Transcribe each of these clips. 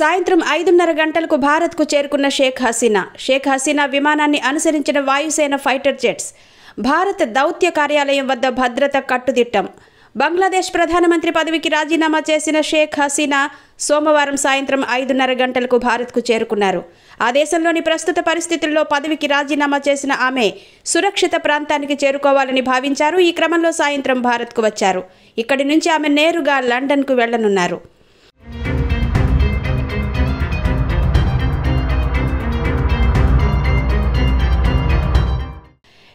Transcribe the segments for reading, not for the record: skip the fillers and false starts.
సాయంత్రం 5:30 గంటలకు భారత్కు చేరుకున్న షేక్ హసీనా విమానాన్ని అనుసరించిన వాయుసేన ఫైటర్ జెట్స్. భారత దౌత్య కార్యాలయం వద్ద భద్రత కట్టుదిట్టం. బంగ్లాదేశ్ ప్రధానమంత్రి పదవికి రాజీనామా చేసిన షేక్ హసీనా సోమవారం సాయంత్రం 5:30 గంటలకు భారత్కు చేరుకున్నారు. ఆ దేశంలోని ప్రస్తుత పరిస్థితుల్లో పదవికి రాజీనామా చేసిన ఆమె సురక్షిత ప్రాంతానికి చేరుకోవాలని భావించారు. ఈ క్రమంలో సాయంత్రం భారత్కు వచ్చారు. ఇక్కడి నుంచి ఆమె నేరుగా లండన్కు వెళ్లనున్నారు.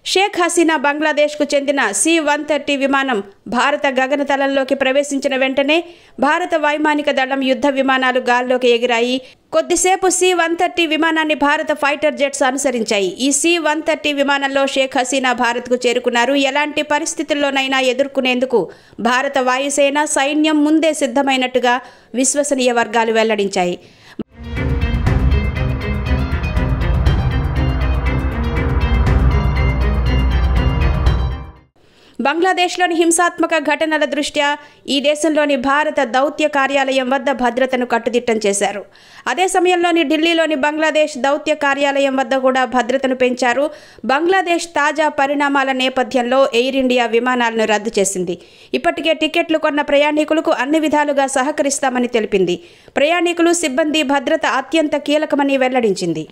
షేక్ హసీనా బంగ్లాదేశ్కు చెందిన C-130 విమానం భారత గగనతలంలోకి ప్రవేశించిన వెంటనే భారత వైమానిక దళం యుద్ధ విమానాలు గాల్లోకి ఎగిరాయి. కొద్దిసేపు C-130 విమానాన్ని భారత ఫైటర్ జెట్స్ అనుసరించాయి. ఈ C-130 విమానంలో షేక్ హసీనా భారత్కు చేరుకున్నారు. ఎలాంటి పరిస్థితుల్లోనైనా ఎదుర్కొనేందుకు భారత వాయుసేన సైన్యం ముందే సిద్ధమైనట్టుగా విశ్వసనీయ వర్గాలు వెల్లడించాయి. బంగ్లాదేశ్లోని హింసాత్మక ఘటనల దృష్ట్యా ఈ దేశంలోని భారత దౌత్య కార్యాలయం వద్ద భద్రతను కట్టుదిట్టం చేశారు. అదే సమయంలోని ఢిల్లీలోని బంగ్లాదేశ్ దౌత్య కార్యాలయం వద్ద కూడా భద్రతను పెంచారు. బంగ్లాదేశ్ తాజా పరిణామాల నేపథ్యంలో ఎయిర్ ఇండియా విమానాలను రద్దు చేసింది. ఇప్పటికే టికెట్లు కొన్న ప్రయాణికులకు అన్ని విధాలుగా సహకరిస్తామని తెలిపింది. ప్రయాణికులు, సిబ్బంది భద్రత అత్యంత కీలకమని వెల్లడించింది.